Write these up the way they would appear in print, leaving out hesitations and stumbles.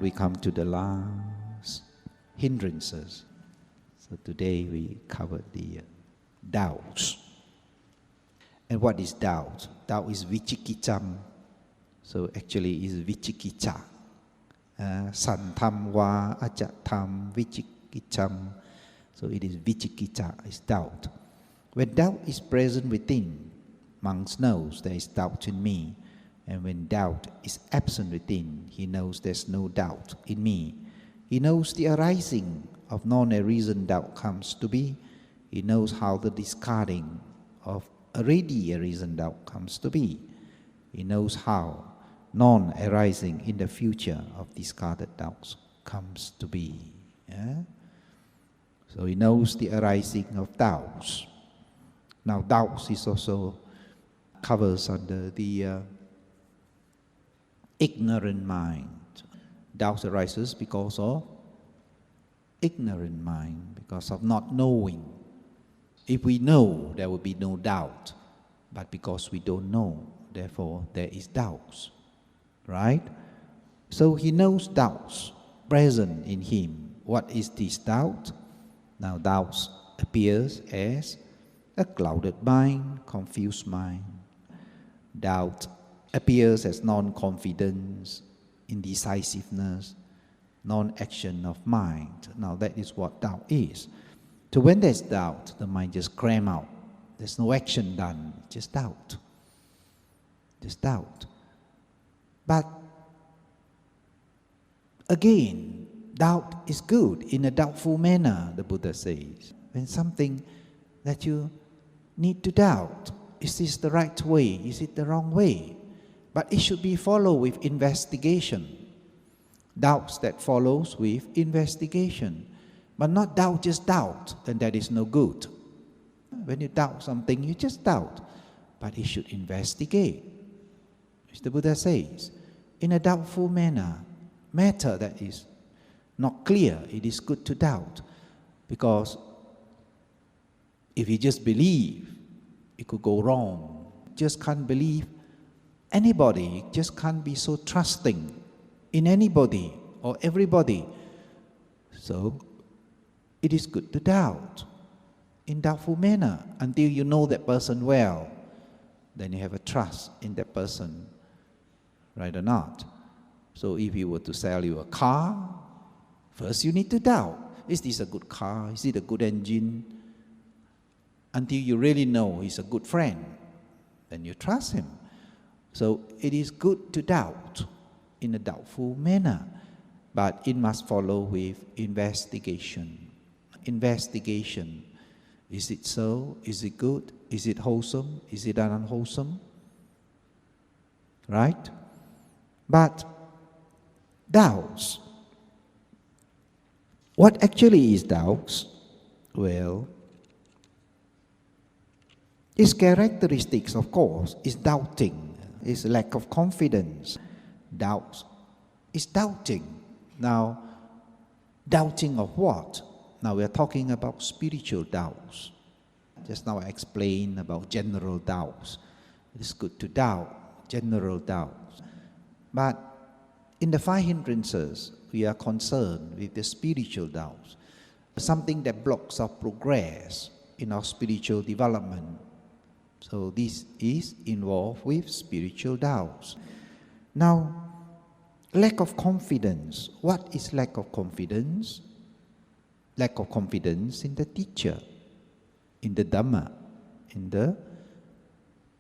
we come to the last hindrances. So today we covered the doubts. And what is doubt? Doubt is vichikicham. So actually is vichikicha. Santam va ajatam vichikicham. So it is vichikicha, is doubt. When doubt is present within, monks knows there is doubt in me. And when doubt is absent within, he knows there's no doubt in me. He knows the arising of non-arisen doubt comes to be. He knows how the discarding of already arisen doubt comes to be. He knows how non-arising in the future of discarded doubts comes to be. Yeah? So he knows the arising of doubts. Now doubts is also covers under the ignorant mind. Doubt arises because of ignorant mind, because of not knowing. If we know, there will be no doubt. But because we don't know, therefore there is doubts. Right? So he knows doubts present in him. What is this doubt? Now doubts appears as a clouded mind, confused mind. Doubt appears as non-confidence, indecisiveness, non-action of mind. Now that is what doubt is. So when there's doubt, the mind just cram out. There's no action done, just doubt. Just doubt. But again, doubt is good in a doubtful manner, the Buddha says. When something that you need to doubt, is this the right way? Is it the wrong way? But it should be followed with investigation. Doubts that follows with investigation. But not doubt, just doubt, then that is no good. When you doubt something, you just doubt. But it should investigate. As the Buddha says, in a doubtful manner, matter that is not clear, it is good to doubt. Because if you just believe, it could go wrong. Just can't believe anybody, just can't be so trusting in anybody or everybody. So it is good to doubt in doubtful manner until you know that person well. Then you have a trust in that person, right or not? So if he were to sell you a car, first you need to doubt. Is this a good car? Is it a good engine? Until you really know he's a good friend, then you trust him. So it is good to doubt in a doubtful manner, but it must follow with investigation. Investigation. Is it so? Is it good? Is it wholesome? Is it unwholesome? Right? But doubts. What actually is doubts? Well, its characteristics, of course, is doubting, is lack of confidence. Doubts is doubting. Now, doubting of what? Now we are talking about spiritual doubts. Just now I explained about general doubts. It's good to doubt, general doubts. But in the 5 hindrances, we are concerned with the spiritual doubts. Something that blocks our progress in our spiritual development. So this is involved with spiritual doubts. Now, lack of confidence. What is lack of confidence? Lack of confidence in the teacher, in the Dhamma, in the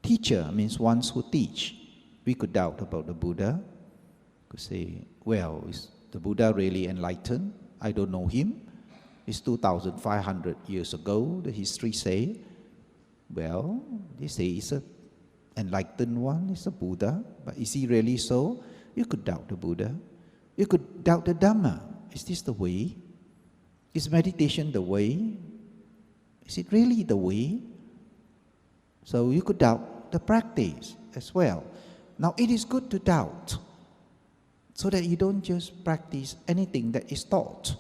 teacher, means ones who teach. We could doubt about the Buddha. Could say, well, is the Buddha really enlightened? I don't know him. It's 2,500 years ago, the history say. Well, they say it's an enlightened one, it's a Buddha, but is he really so? You could doubt the Buddha. You could doubt the Dhamma. Is this the way? Is meditation the way? Is it really the way? So you could doubt the practice as well. Now it is good to doubt, so that you don't just practice anything that is taught.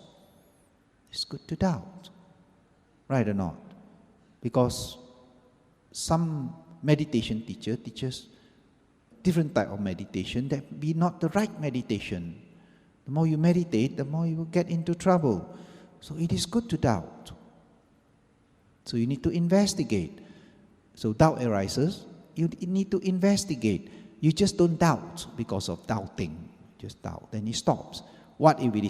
It's good to doubt, right or not? Because some meditation teacher teaches different type of meditation that be not the right meditation. The more you meditate, the more you will get into trouble. So it is good to doubt. So you need to investigate. So doubt arises, you need to investigate. You just don't doubt because of doubting. Just doubt, then it stops. What if it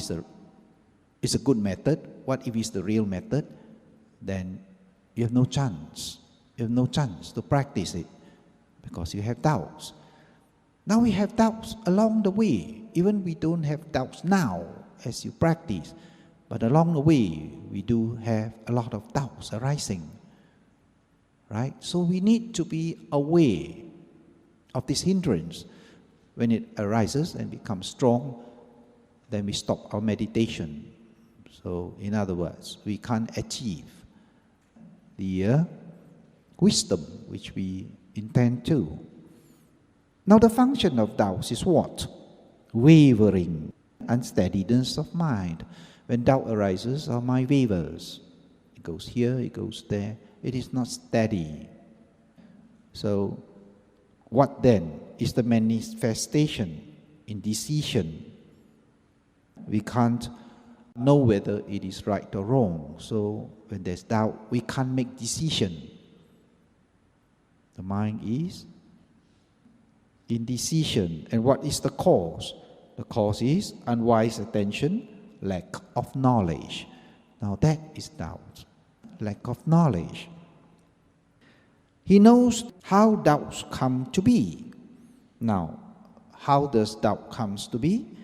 is a good method? What if it's the real method? Then you have no chance. You have no chance to practice it because you have doubts. Now we have doubts along the way. Even we don't have doubts now as you practice, but along the way we do have a lot of doubts arising. Right? So we need to be aware of this hindrance. When it arises and becomes strong, then we stop our meditation. So in other words, we can't achieve the wisdom which we intend to. Now the function of doubts is what? Wavering, unsteadiness of mind. When doubt arises, our mind wavers. It goes here, it goes there. It is not steady. So what then is the manifestation? Indecision. We can't know whether it is right or wrong. So when there's doubt, we can't make decision. The mind is indecision. And what is the cause? The cause is unwise attention, lack of knowledge. Now that is doubt. Lack of knowledge. He knows how doubts come to be. Now, how does doubt comes to be?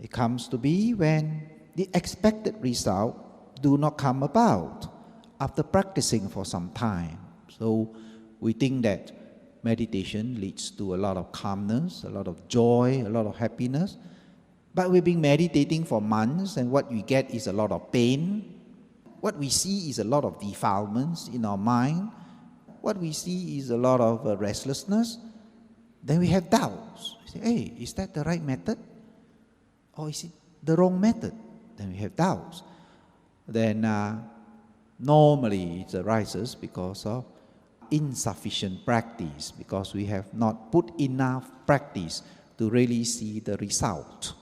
It comes to be when the expected result do not come about after practicing for some time. So we think that meditation leads to a lot of calmness, a lot of joy, a lot of happiness. But we've been meditating for months, and what we get is a lot of pain. What we see is a lot of defilements in our mind. What we see is a lot of restlessness. Then we have doubts. We say, hey, is that the right method? Or is it the wrong method? Then we have doubts. Then normally it arises because of insufficient practice, because we have not put enough practice to really see the result.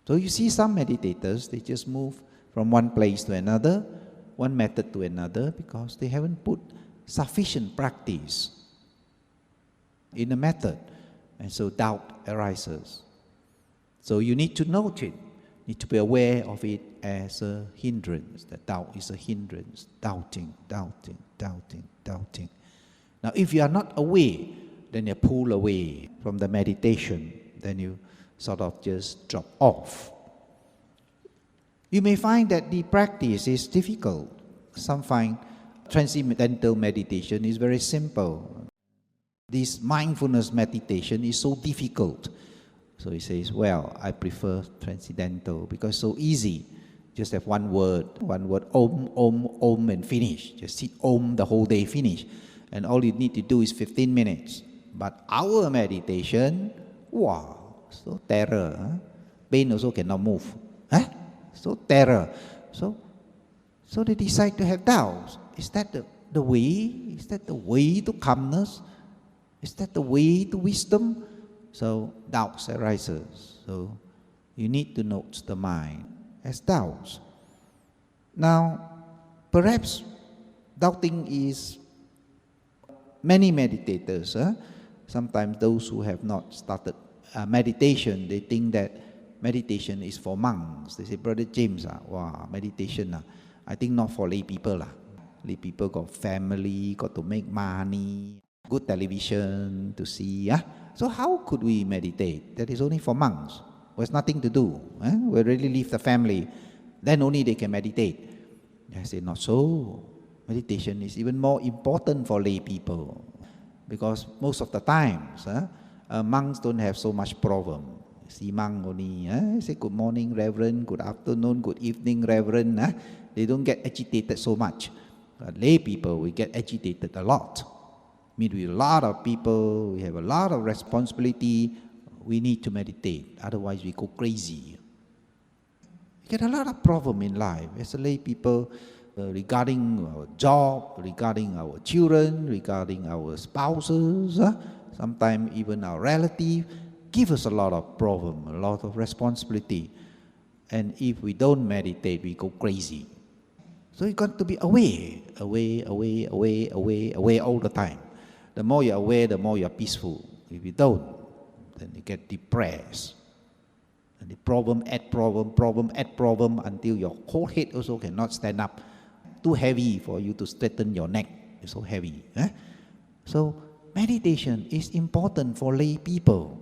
So you see some meditators, they just move from one place to another, one method to another, because they haven't put sufficient practice in the method. And so doubt arises. So you need to note it, need to be aware of it as a hindrance. That doubt is a hindrance. Doubting. Now if you are not aware, then you pull away from the meditation, then you sort of just drop off. You may find that the practice is difficult. Some find transcendental meditation is very simple. This mindfulness meditation is so difficult. So he says, well, I prefer transcendental because it's so easy. Just have one word, om, and finish. Just sit om the whole day, finish. And all you need to do is 15 minutes. But our meditation, wow, so terror. Huh? Pain also cannot move. Huh? So terror. So they decide to have doubts. Is that the way? Is that the way to calmness? Is that the way to wisdom? So doubts arises. So you need to note the mind as doubts. Now, perhaps doubting is many meditators. Sometimes those who have not started meditation, they think that meditation is for monks. They say, Brother James, wow, meditation, I think not for lay people. Lay people got family, got to make money, good television to see. So how could we meditate? That is only for monks who has nothing to do. We already leave the family. Then only they can meditate. I say, not so. Meditation is even more important for lay people. Because most of the times, monks don't have so much problem. See monk only, say good morning, Reverend, good afternoon, good evening, Reverend. They don't get agitated so much. Lay people, we get agitated a lot. Meet with a lot of people, we have a lot of responsibility. We need to meditate, otherwise we go crazy. We get a lot of problem in life as a lay people. Regarding our job, regarding our children, regarding our spouses, sometimes even our relatives. give us a lot of problem, a lot of responsibility. And if we don't meditate, we go crazy. So you got to be away all the time. The more you're aware, the more you're peaceful. If you don't, then you get depressed. And the problem add problem until your whole head also cannot stand up. Too heavy for you to straighten your neck. It's so heavy. So meditation is important for lay people.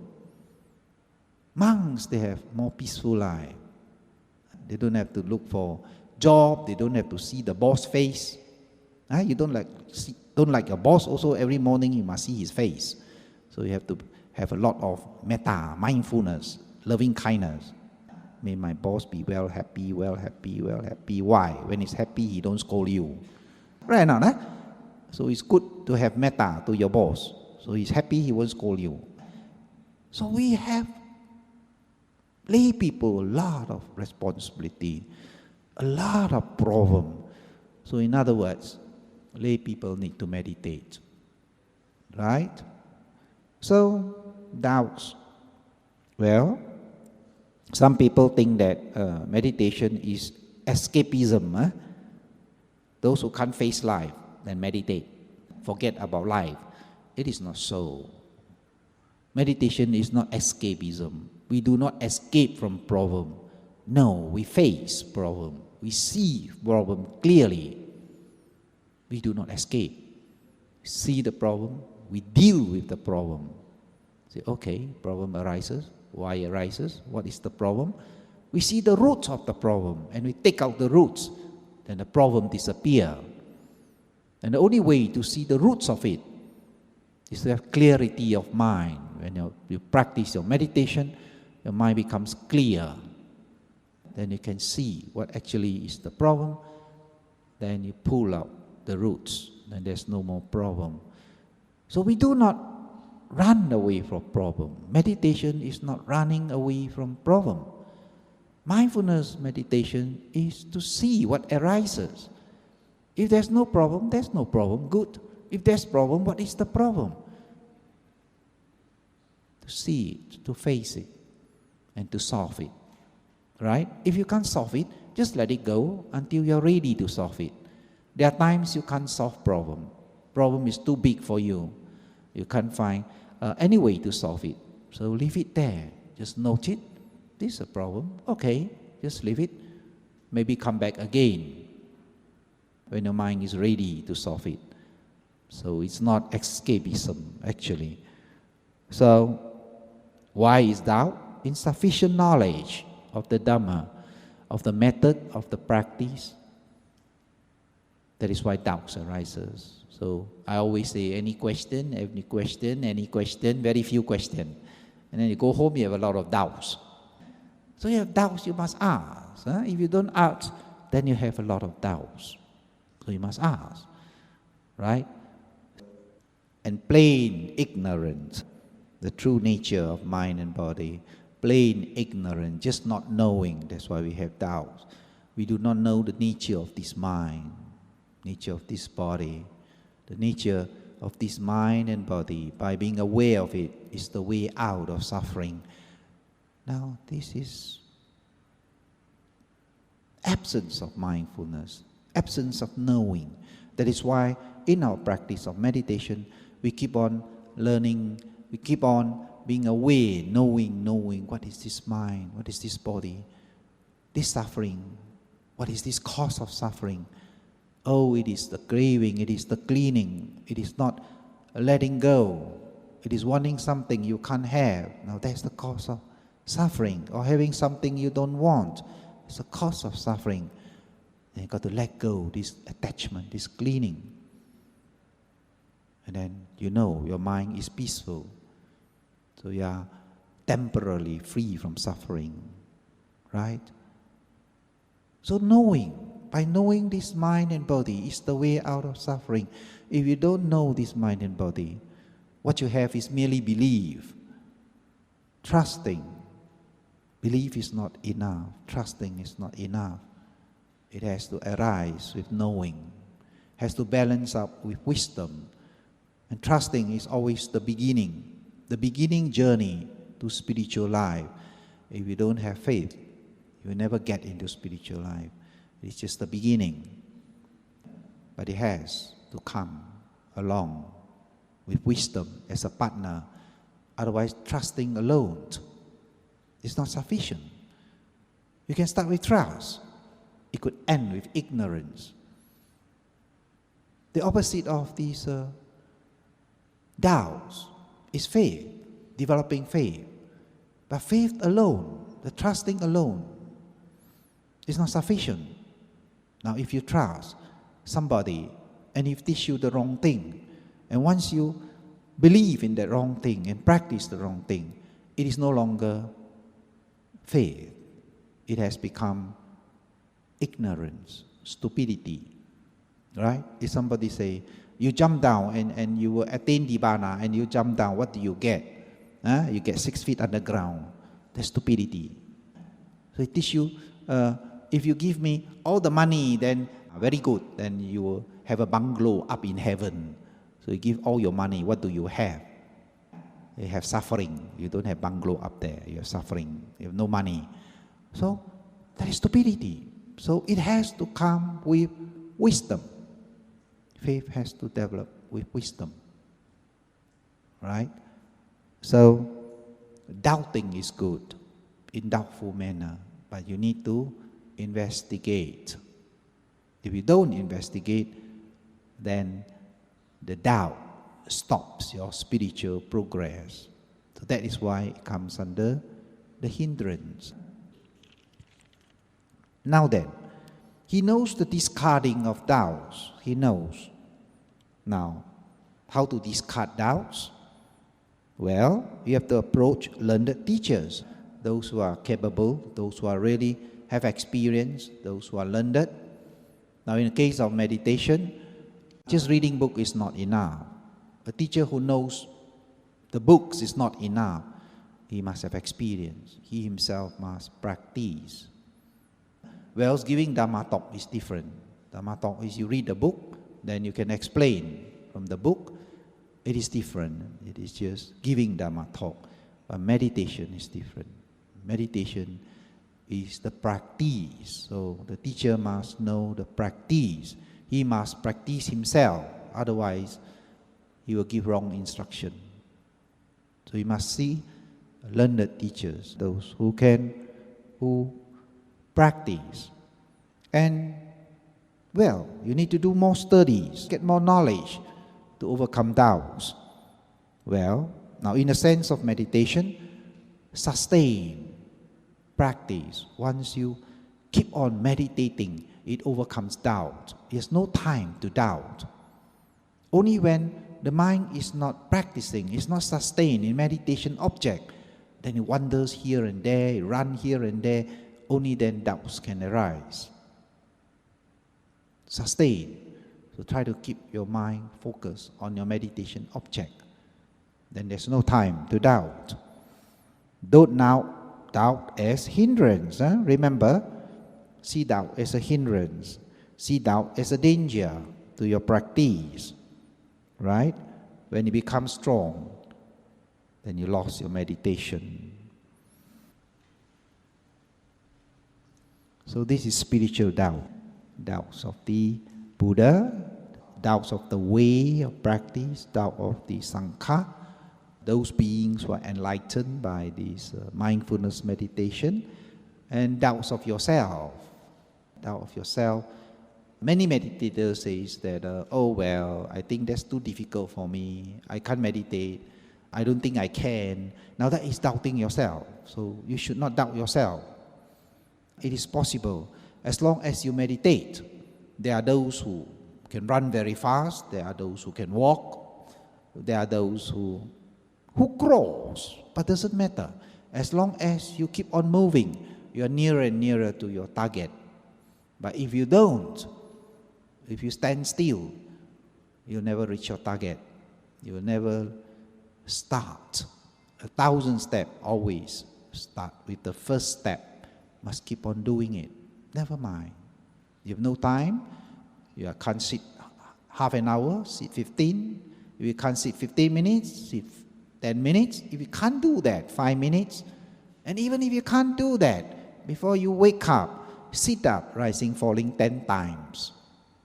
Monks, they have more peaceful life. They don't have to look for job. They don't have to see the boss face. You don't like your boss also. Every morning you must see his face. So you have to have a lot of metta, mindfulness, loving kindness. May my boss be well happy. Why? When he's happy, he don't scold you. Right now, So it's good to have metta to your boss. So he's happy, he won't scold you. So we have lay people a lot of responsibility, a lot of problem. So in other words, lay people need to meditate. Right? So, doubts. Well, some people think that meditation is escapism. Those who can't face life, then meditate. Forget about life. It is not so. Meditation is not escapism. We do not escape from problem. No, we face problem. We see problem clearly. We do not escape. We see the problem. We deal with the problem. Say, okay, problem arises. Why arises? What is the problem? We see the roots of the problem and we take out the roots. Then the problem disappears. And the only way to see the roots of it is to have clarity of mind. When you practice your meditation, your mind becomes clear. Then you can see what actually is the problem. Then you pull out the roots. Then there's no more problem. So we do not run away from problem. Meditation is not running away from problem. Mindfulness meditation is to see what arises. If there's no problem, there's no problem. Good. If there's problem, what is the problem? To see it, to face it, and to solve it. Right? If you can't solve it, just let it go until you're ready to solve it. There are times you can't solve problem. Problem is too big for you. You can't find any way to solve it. So leave it there. Just note it. This is a problem. Okay, just leave it. Maybe come back again when your mind is ready to solve it. So it's not escapism, actually. So why is doubt? Insufficient knowledge of the Dhamma, of the method, of the practice. That is why doubts arises. So I always say, any question, very few questions. And then you go home, you have a lot of doubts. So you have doubts, you must ask. If you don't ask, then you have a lot of doubts. So you must ask. Right? And plain ignorance, the true nature of mind and body. Plain ignorance, just not knowing. That's why we have doubts. We do not know the nature of this mind, nature of this body. The nature of this mind and body, by being aware of it, is the way out of suffering. Now, this is absence of mindfulness, absence of knowing. That is why in our practice of meditation, we keep on learning, we keep on being aware, knowing what is this mind, what is this body, this suffering, what is this cause of suffering. Oh, it is the craving, it is the clinging, it is not letting go, it is wanting something you can't have. Now that's the cause of suffering, or having something you don't want. It's the cause of suffering. Then you got to let go this attachment, this clinging. And then you know your mind is peaceful. So you are temporarily free from suffering. Right? So by knowing this mind and body is the way out of suffering. If you don't know this mind and body, what you have is merely belief. Trusting. Belief is not enough. Trusting is not enough. It has to arise with knowing. Has to balance up with wisdom. And trusting is always the beginning journey to spiritual life. If you don't have faith, you will never get into spiritual life. It's just the beginning. But it has to come along with wisdom as a partner. Otherwise, trusting alone is not sufficient. You can start with trust. It could end with ignorance. The opposite of these doubts is faith, developing faith. But faith alone, the trusting alone, is not sufficient. Now, if you trust somebody and he teach you the wrong thing, and once you believe in the wrong thing and practice the wrong thing, it is no longer faith. It has become ignorance, stupidity. Right? If somebody say, you jump down and you will attain Nibbana and you jump down, what do you get? You get 6 feet underground. That's stupidity. So it teaches you, if you give me all the money, then very good, then you will have a bungalow up in heaven. So you give all your money, what do you have? You have suffering. You don't have bungalow up there. You have suffering. You have no money. So that is stupidity. So it has to come with wisdom. Faith has to develop with wisdom. Right? So doubting is good in doubtful manner, but you need to investigate. If you don't investigate, then the doubt stops your spiritual progress. So that is why it comes under the hindrance. Now then, he knows the discarding of doubts. He knows. Now, how to discard doubts? Well, you have to approach learned teachers, those who are capable, those who are really have experience, those who are learned. Now, in the case of meditation, just reading book is not enough. A teacher who knows the books is not enough. He must have experience. He himself must practice. Whereas giving Dhamma talk is different. Dhamma talk is you read the book, then you can explain from the book. It is different. It is just giving Dhamma talk. But meditation is different. Meditation is the practice. So the teacher must know the practice. He must practice himself. Otherwise, he will give wrong instruction. So you must see learned teachers, those who practice. And, well, you need to do more studies, get more knowledge to overcome doubts. Well, now in the sense of meditation, sustain, practice. Once you keep on meditating, it overcomes doubt. There's no time to doubt. Only when the mind is not practicing, is not sustained in meditation object, then it wanders here and there, it runs here and there, only then doubts can arise. Sustain. So try to keep your mind focused on your meditation object. Then there's no time to doubt. Don't now doubt as hindrance. Remember, see doubt as a hindrance. See doubt as a danger to your practice. Right? When it becomes strong, then you lost your meditation. So this is spiritual doubt. Doubts of the Buddha, doubts of the way of practice, doubt of the Sangha, those beings who are enlightened by this mindfulness meditation, and doubts of yourself. Doubt of yourself. Many meditators say that, oh well, I think that's too difficult for me. I can't meditate. I don't think I can. Now that is doubting yourself. So you should not doubt yourself. It is possible. As long as you meditate, there are those who can run very fast. There are those who can walk. There are those who crawls. But doesn't matter. As long as you keep on moving, you are nearer and nearer to your target. But if you don't, if you stand still, you'll never reach your target. You will never start. 1,000 steps always start with the first step. Must keep on doing it. Never mind. You have no time. You can't sit half an hour, sit 15. If you can't sit 15 minutes, sit 10 minutes. If you can't do that, 5 minutes. And even if you can't do that, before you wake up, sit up, rising, falling 10 times.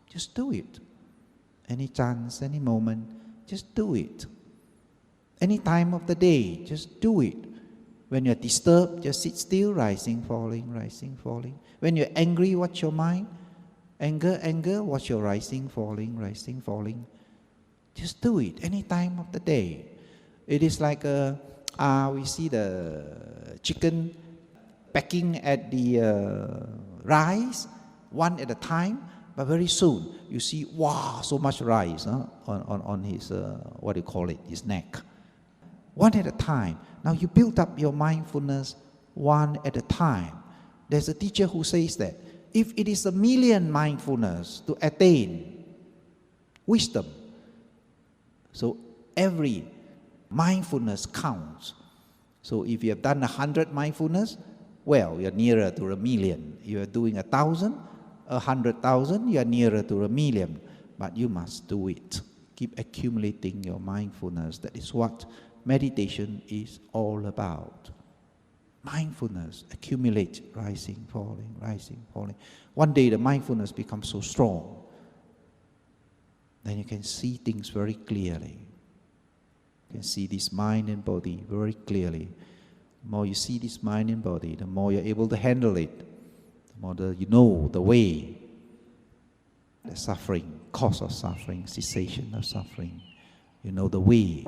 Just do it. Any chance, any moment, just do it. Any time of the day, just do it. When you're disturbed, just sit still, rising, falling, rising, falling. When you're angry, watch your mind. Anger, watch your rising, falling, rising, falling. Just do it any time of the day. It is like we see the chicken pecking at the rice, one at a time, but very soon you see, wow, so much rice on his, what do you call it, his neck. One at a time. Now you build up your mindfulness one at a time. There's a teacher who says that if it is 1,000,000 mindfulness to attain wisdom, so every mindfulness counts. So if you have done 100 mindfulness, well, you're nearer to 1,000,000. You are doing 1,000, 100,000, you are nearer to 1,000,000. But you must do it. Keep accumulating your mindfulness. That is what meditation is all about. Mindfulness, accumulate, rising, falling, rising, falling. One day the mindfulness becomes so strong, then you can see things very clearly. You can see this mind and body very clearly. The more you see this mind and body, the more you're able to handle it. The more you know the way, the suffering, cause of suffering, cessation of suffering. You know the way.